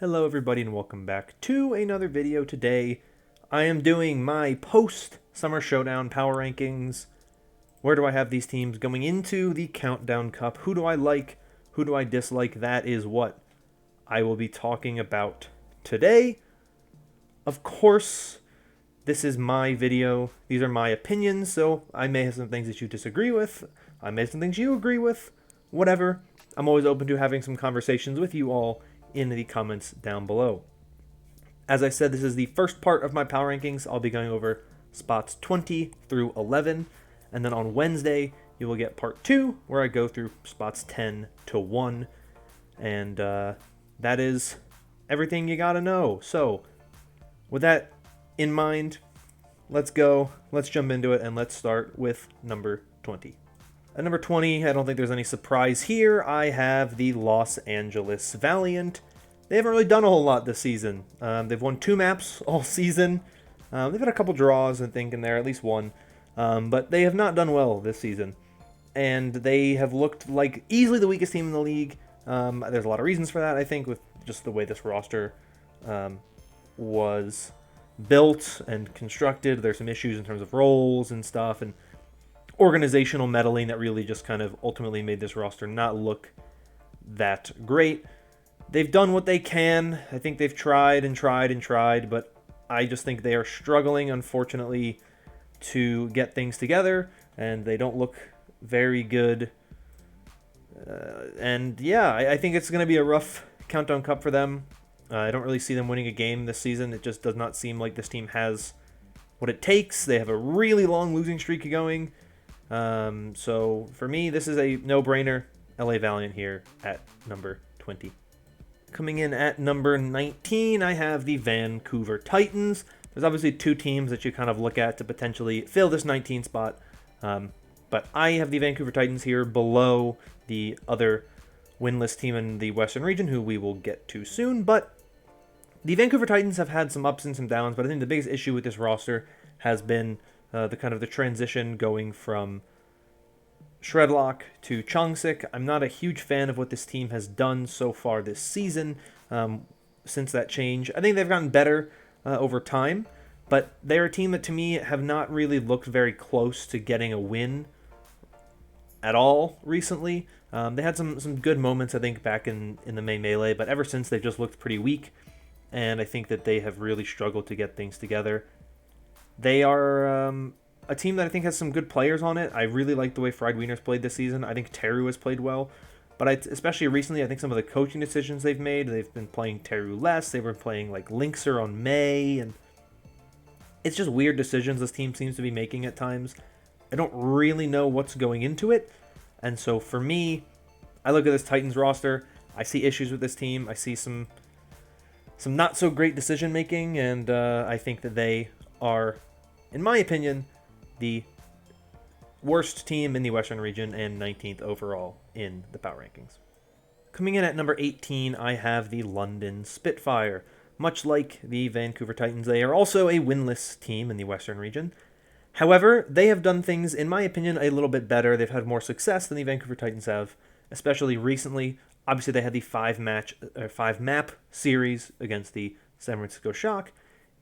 Hello everybody and welcome back to another video. Today I am doing my post-Summer Showdown Power Rankings. Where do I have these teams going into the Countdown Cup? Who do I like? Who do I dislike? That is what I will be talking about today. Of course, this is my video. These are my opinions, so I may have some things that you disagree with. I may have some things you agree with. Whatever. I'm always open to having some conversations with you all in the comments down below. As I said, this is the first part of my power rankings. I'll be going over spots 20 through 11, and then on Wednesday you will get part 2 where I go through spots 10 to 1, and that is everything you gotta know. So with that in mind, let's jump into it, and let's start with number 20. At number 20, I don't think there's any surprise here. I have the Los Angeles Valiant. They haven't really done a whole lot this season. They've won 2 maps all season. They've had a couple draws, I think, in there, at least one. But they have not done well this season. And they have looked like easily the weakest team in the league. There's a lot of reasons for that, I think, with just the way this roster was built and constructed. There's some issues in terms of roles and stuff, and organizational meddling that really just kind of ultimately made this roster not look that great. They've done what they can. I think they've tried and tried and tried, but I just think they are struggling, unfortunately, to get things together, and they don't look very good. And yeah, I think it's going to be a rough Countdown Cup for them. I don't really see them winning a game this season. It just does not seem like this team has what it takes. They have a really long losing streak going. So for me, this is a no-brainer. LA Valiant here at number 20. Coming in at number 19, I have the Vancouver Titans. There's obviously 2 teams that you kind of look at to potentially fill this 19 spot. But I have the Vancouver Titans here below the other winless team in the Western region, who we will get to soon. But the Vancouver Titans have had some ups and some downs, but I think the biggest issue with this roster has been the transition going from Shredlock to Chongsik. I'm not a huge fan of what this team has done so far this season since that change. I think they've gotten better over time, but they're a team that to me have not really looked very close to getting a win at all recently. They had some good moments, I think, back in the May Melee, but ever since they've just looked pretty weak, and I think that they have really struggled to get things together. They are a team that I think has some good players on it. I really like the way Fried Wiener's played this season. I think Teru has played well. But especially recently, I think some of the coaching decisions they've made, they've been playing Teru less. They were playing like Linkser on May. And it's just weird decisions this team seems to be making at times. I don't really know what's going into it. And so for me, I look at this Titans roster. I see issues with this team. I see some not so great decision making. And I think that they are, in my opinion, the worst team in the Western region and 19th overall in the power rankings. Coming in at number 18, I have the London Spitfire. Much like the Vancouver Titans, they are also a winless team in the Western region. However, they have done things, in my opinion, a little bit better. They've had more success than the Vancouver Titans have, especially recently. Obviously, they had the 5-map series against the San Francisco Shock.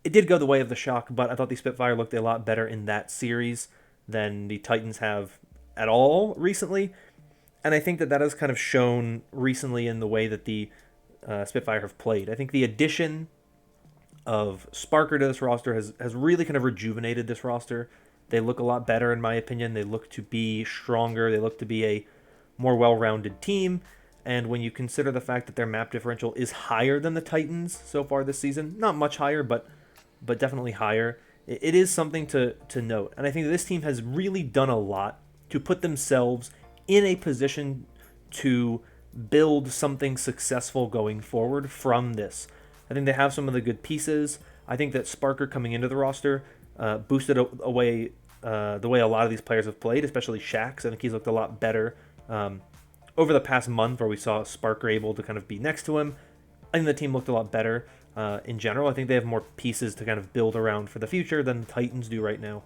It did go the way of the Shock, but I thought the Spitfire looked a lot better in that series than the Titans have at all recently. And I think that has kind of shown recently in the way that the Spitfire have played. I think the addition of Sparker to this roster has really kind of rejuvenated this roster. They look a lot better, in my opinion. They look to be stronger. They look to be a more well-rounded team. And when you consider the fact that their map differential is higher than the Titans so far this season, not much higher, but definitely higher, it is something to note. And I think that this team has really done a lot to put themselves in a position to build something successful going forward from this. I think they have some of the good pieces. I think that Sparker coming into the roster boosted away the way a lot of these players have played, especially Shax. I think he's looked a lot better over the past month, where we saw Sparker able to kind of be next to him. I think the team looked a lot better in general. I think they have more pieces to kind of build around for the future than the Titans do right now.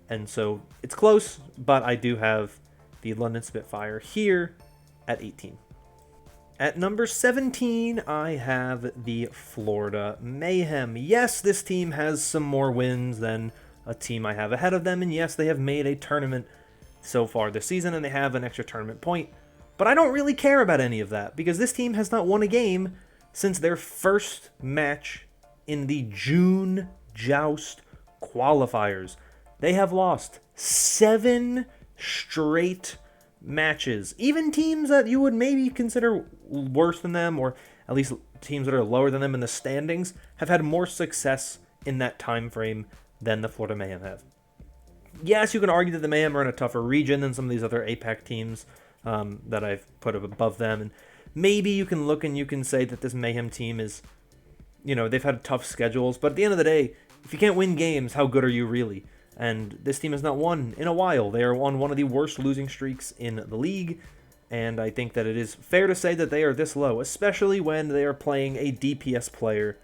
And so it's close, but I do have the London Spitfire here at 18. At number 17, I have the Florida Mayhem. Yes, this team has some more wins than a team I have ahead of them, and yes, they have made a tournament so far this season, and they have an extra tournament point. But I don't really care about any of that, because this team has not won a game since their first match in the June Joust qualifiers. They have lost 7 straight matches. Even teams that you would maybe consider worse than them, or at least teams that are lower than them in the standings, have had more success in that time frame than the Florida Mayhem have. Yes, you can argue that the Mayhem are in a tougher region than some of these other APAC teams that I've put above them, and maybe you can look and you can say that this Mayhem team is, they've had tough schedules, but at the end of the day, if you can't win games, how good are you really? And this team has not won in a while. They are on one of the worst losing streaks in the league, and I think that it is fair to say that they are this low, especially when they are playing a DPS player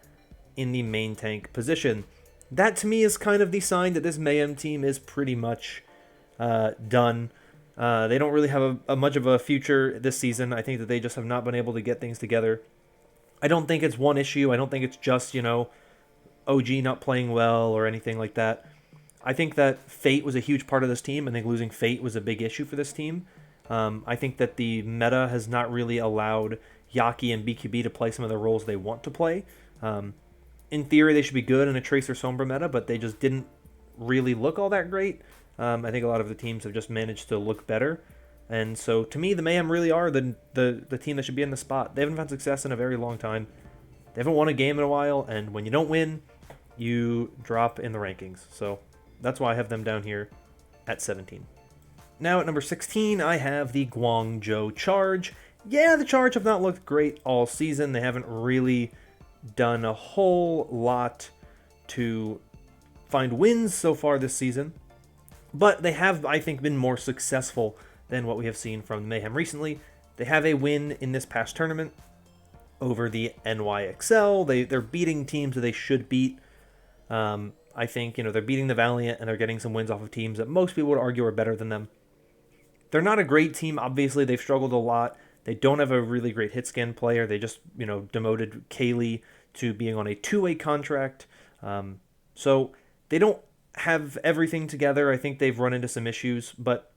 in the main tank position. That to me is kind of the sign that this Mayhem team is pretty much done. They don't really have a much of a future this season. I think that they just have not been able to get things together. I don't think it's one issue. I don't think it's just, OG not playing well or anything like that. I think that Fate was a huge part of this team. I think losing Fate was a big issue for this team. I think that the meta has not really allowed Yaki and BQB to play some of the roles they want to play. In theory, they should be good in a Tracer Sombra meta, but they just didn't really look all that great. I think a lot of the teams have just managed to look better. And so, to me, the Mayhem really are the team that should be in the spot. They haven't had success in a very long time. They haven't won a game in a while, and when you don't win, you drop in the rankings. So that's why I have them down here at 17. Now at number 16, I have the Guangzhou Charge. Yeah, the Charge have not looked great all season. They haven't really done a whole lot to find wins so far this season. But they have, I think, been more successful than what we have seen from Mayhem recently. They have a win in this past tournament over the NYXL. They're beating teams that they should beat. I think, they're beating the Valiant and they're getting some wins off of teams that most people would argue are better than them. They're not a great team, obviously. They've struggled a lot. They don't have a really great hit scan player. They just, demoted Kaylee to being on a 2-way contract. So they don't have everything together. I think they've run into some issues, but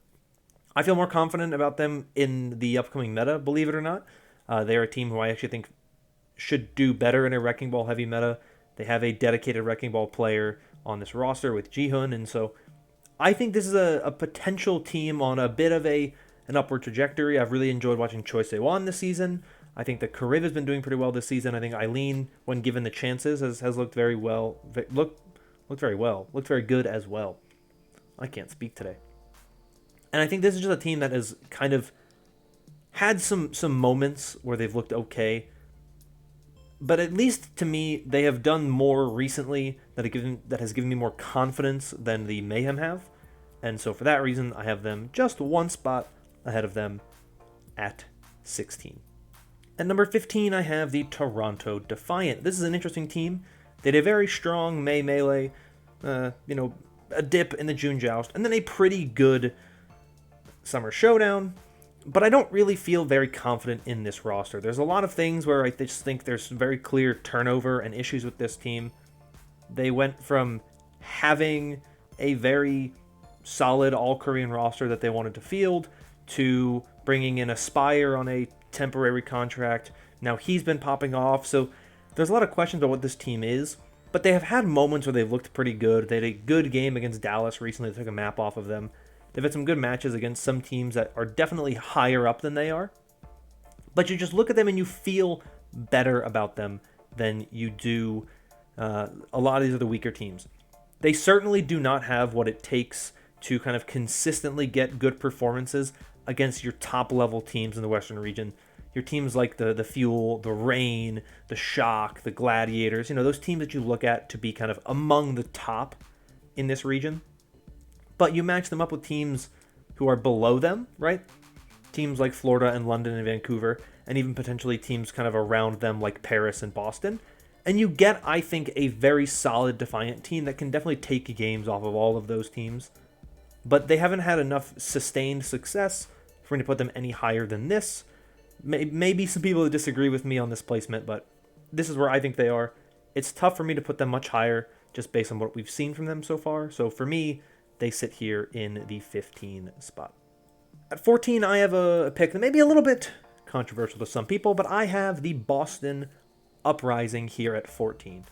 I feel more confident about them in the upcoming meta, believe it or not. They're a team who I actually think should do better in a Wrecking Ball heavy meta. They have a dedicated Wrecking Ball player on this roster with Jihoon, and so I think this is a potential team on a bit of an upward trajectory. I've really enjoyed watching Choi Se-won this season. I think that Kariv has been doing pretty well this season. I think Eileen, when given the chances, has looked very well. Looked very good as well. I can't speak today. And I think this is just a team that has kind of had some moments where they've looked okay. But at least to me, they have done more recently that has given me more confidence than the Mayhem have. And so for that reason, I have them just one spot ahead of them at 16. At number 15, I have the Toronto Defiant. This is an interesting team. They had a very strong May Melee, a dip in the June Joust, and then a pretty good Summer Showdown. But I don't really feel very confident in this roster. There's a lot of things where I just think there's some very clear turnover and issues with this team. They went from having a very solid all-Korean roster that they wanted to field to bringing in Aspire on a temporary contract. Now he's been popping off, so there's a lot of questions about what this team is. But they have had moments where they've looked pretty good. They had a good game against Dallas recently. They took a map off of them. They've had some good matches against some teams that are definitely higher up than they are. But you just look at them and you feel better about them than you do a lot of these other weaker teams. They certainly do not have what it takes to kind of consistently get good performances against your top-level teams in the Western region. Your teams like the Fuel, the Rain, the Shock, the Gladiators, those teams that you look at to be kind of among the top in this region. But you match them up with teams who are below them, right? Teams like Florida and London and Vancouver, and even potentially teams kind of around them like Paris and Boston. And you get, I think, a very solid Defiant team that can definitely take games off of all of those teams. But they haven't had enough sustained success for me to put them any higher than this. Maybe some people disagree with me on this placement, but this is where I think they are. It's tough for me to put them much higher just based on what we've seen from them so far. So for me, they sit here in the 15 spot. At 14, I have a pick that may be a little bit controversial to some people, but I have the Boston Uprising here at 14.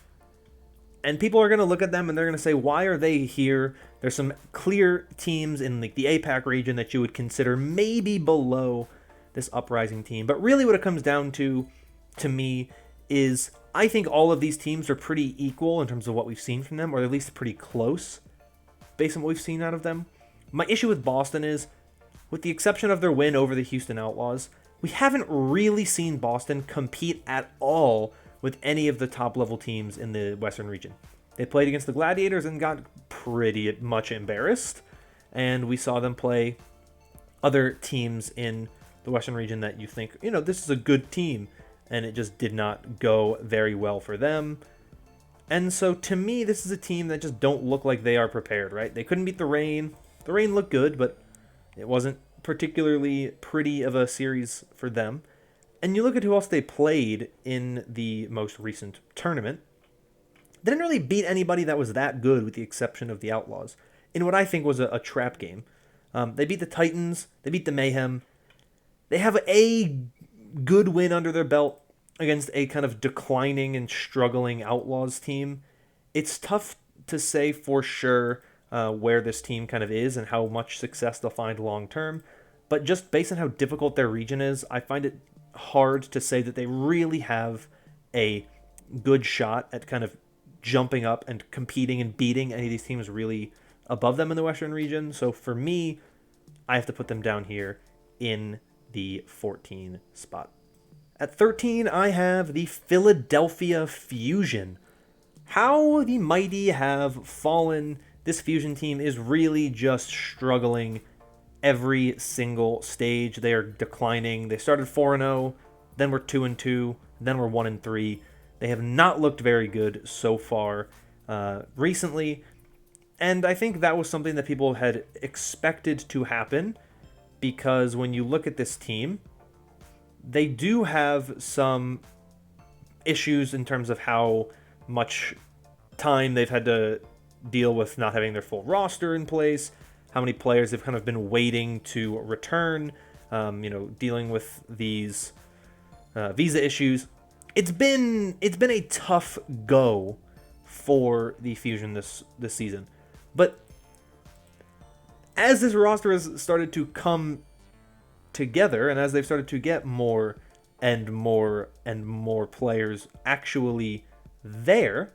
And people are going to look at them and they're going to say, why are they here? There's some clear teams in the APAC region that you would consider maybe below this Uprising team. But really what it comes down to me, is I think all of these teams are pretty equal in terms of what we've seen from them, or at least pretty close based on what we've seen out of them. My issue with Boston is, with the exception of their win over the Houston Outlaws, we haven't really seen Boston compete at all with any of the top-level teams in the Western region. They played against the Gladiators and got pretty much embarrassed, and we saw them play other teams in the Western region that you think, this is a good team, and it just did not go very well for them. And so, to me, this is a team that just don't look like they are prepared, right? They couldn't beat the Reign. The Reign looked good, but it wasn't particularly pretty of a series for them. And you look at who else they played in the most recent tournament. They didn't really beat anybody that was that good, with the exception of the Outlaws, in what I think was a trap game. They beat the Titans. They beat the Mayhem. They have a good win under their belt against a kind of declining and struggling Outlaws team. It's tough to say for sure where this team kind of is and how much success they'll find long term. But just based on how difficult their region is, I find it hard to say that they really have a good shot at kind of jumping up and competing and beating any of these teams really above them in the Western region. So for me, I have to put them down here in the 14 spot. At 13, I have the Philadelphia Fusion. How the mighty have fallen. This Fusion team is really just struggling every single stage. They are declining. They started 4-0, then we're 2-2, then we're 1-3. They have not looked very good so far recently, and I think that was something that people had expected to happen, because when you look at this team, they do have some issues in terms of how much time they've had to deal with not having their full roster in place, how many players have kind of been waiting to return, dealing with these visa issues. It's been a tough go for the Fusion this season. But as this roster has started to come together, and as they've started to get more and more and more players actually there,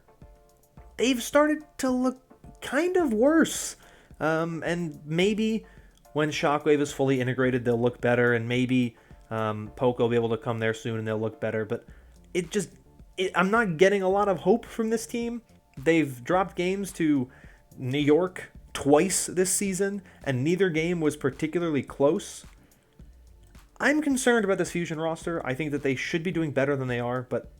they've started to look kind of worse. And maybe when Shockwave is fully integrated, they'll look better, and maybe Poke will be able to come there soon and they'll look better. But I'm not getting a lot of hope from this team. They've dropped games to New York twice this season, and neither game was particularly close. I'm concerned about this Fusion roster. I think that they should be doing better than they are, but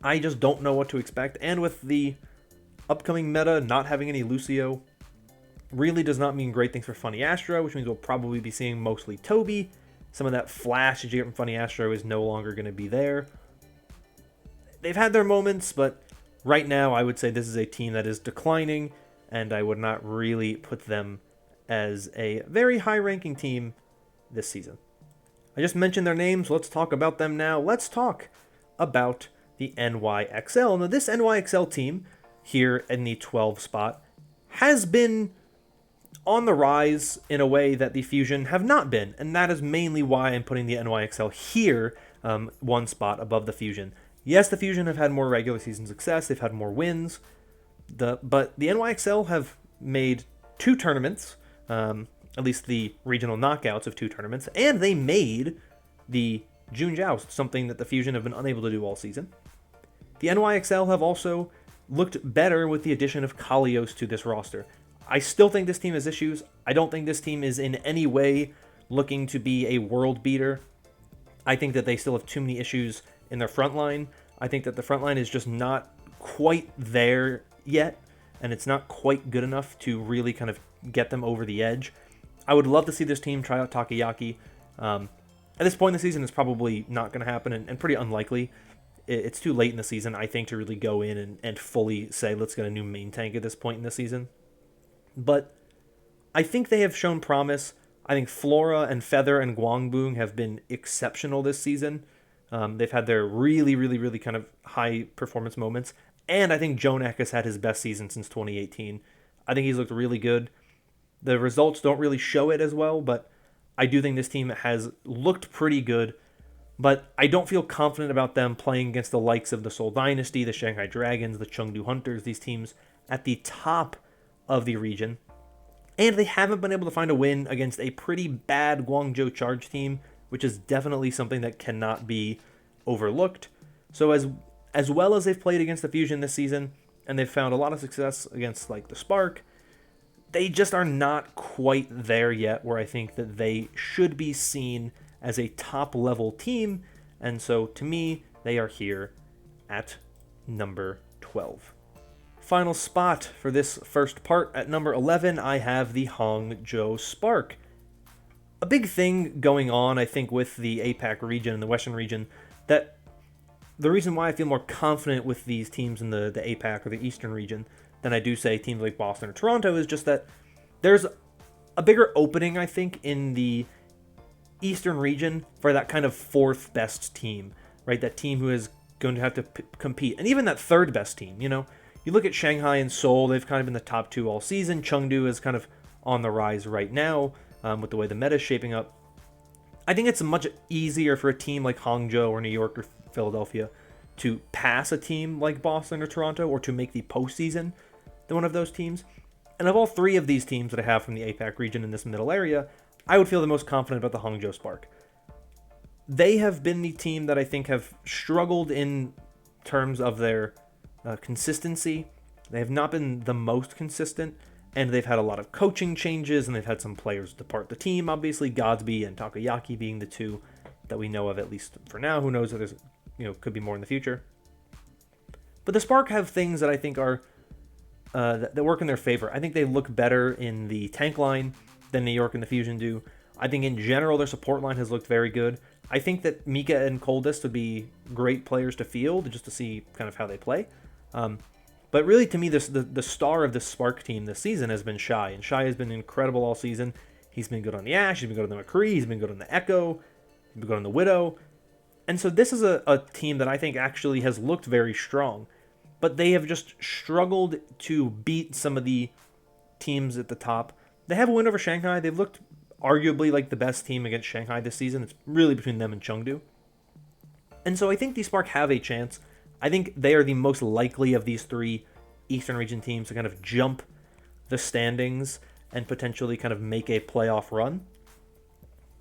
I just don't know what to expect. And with the upcoming meta not having any Lucio, really does not mean great things for Funny Astro, which means we'll probably be seeing mostly Toby. Some of that flash that you get from Funny Astro is no longer going to be there. They've had their moments, but right now I would say this is a team that is declining, and I would not really put them as a very high-ranking team this season. I just mentioned their names. Let's talk about them now. Let's talk about the NYXL. Now, this NYXL team here in the 12 spot has been on the rise in a way that the Fusion have not been, and that is mainly why I'm putting the NYXL here, one spot above the Fusion. Yes, the Fusion have had more regular season success. They've had more wins. But the NYXL have made 2 tournaments, at least the regional knockouts of 2 tournaments, and they made the June Joust, something that the Fusion have been unable to do all season. The NYXL have also looked better with the addition of Kalios to this roster. I still think this team has issues. I don't think this team is in any way looking to be a world beater. I think that they still have too many issues in their front line. I think that the front line is just not quite there yet, and it's not quite good enough to really kind of get them over the edge. I would love to see this team try out Takayaki. At this point in the season, it's probably not going to happen and pretty unlikely. It's too late in the season, I think, to really go in and fully say, let's get a new main tank at this point in the season. But I think they have shown promise. I think Flora and Feather and Guangzhou have been exceptional this season. They've had their really, really, really kind of high performance moments. And I think Jonak has had his best season since 2018. I think he's looked really good. The results don't really show it as well, but I do think this team has looked pretty good. But I don't feel confident about them playing against the likes of the Seoul Dynasty, the Shanghai Dragons, the Chengdu Hunters, these teams at the top of the region. And they haven't been able to find a win against a pretty bad Guangzhou Charge team, which is definitely something that cannot be overlooked. So as well as they've played against the Fusion this season, and they've found a lot of success against like the Spark, they just are not quite there yet where I think that they should be seen as a top-level team. And so to me, they are here at number 12. Final spot for this first part at number 11, I have the Hangzhou Spark. A big thing going on, I think, with the APAC region and the Western region, that the reason why I feel more confident with these teams in the APAC or the Eastern region than I do, say, teams like Boston or Toronto is just that there's a bigger opening, I think, in the Eastern region for that kind of fourth best team, right? That team who is going to have to compete. And even that third best team, you know? You look at Shanghai and Seoul, they've kind of been the top two all season. Chengdu is kind of on the rise right now with the way the meta is shaping up. I think it's much easier for a team like Hangzhou or New York or Philadelphia to pass a team like Boston or Toronto or to make the postseason than one of those teams. And of all three of these teams that I have from the APAC region in this middle area, I would feel the most confident about the Hangzhou Spark. They have been the team that I think have struggled in terms of their consistency. They have not been the most consistent, and they've had a lot of coaching changes, and they've had some players depart the team. Obviously, Godsby and Takoyaki being the two that we know of, at least for now. Who knows if there's, could be more in the future. But the Spark have things that I think are that work in their favor. I think they look better in the tank line than New York and the Fusion do. I think in general their support line has looked very good. I think that Mika and Coldest would be great players to field just to see kind of how they play. But really, to me, the star of the Spark team this season has been Shy, and Shy has been incredible all season. He's been good on the Ashe, he's been good on the McCree, he's been good on the Echo, he's been good on the Widow. And so this is a team that I think actually has looked very strong, but they have just struggled to beat some of the teams at the top. They have a win over Shanghai. They've looked arguably like the best team against Shanghai this season. It's really between them and Chengdu. And so I think the Spark have a chance. I think they are the most likely of these three Eastern region teams to kind of jump the standings and potentially kind of make a playoff run.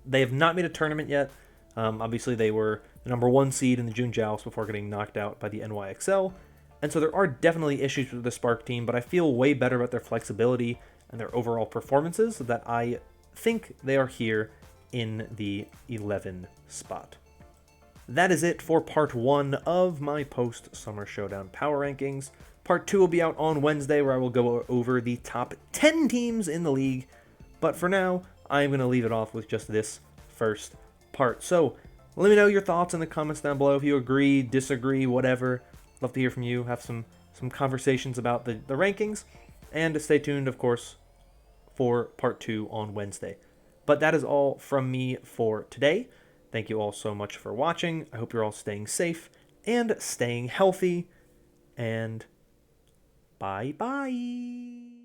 They have not made a tournament yet. Obviously, they were the number one seed in the June Joust before getting knocked out by the NYXL. And so there are definitely issues with the Spark team, but I feel way better about their flexibility and their overall performances that I think they are here in the 11 spot. That is it for part 1 of my post-Summer Showdown Power Rankings. Part 2 will be out on Wednesday, where I will go over the top 10 teams in the league. But for now, I'm going to leave it off with just this first part. So let me know your thoughts in the comments down below. If you agree, disagree, whatever. Love to hear from you. Have some conversations about the rankings. And stay tuned, of course, for part 2 on Wednesday. But that is all from me for today. Thank you all so much for watching. I hope you're all staying safe and staying healthy. And bye-bye.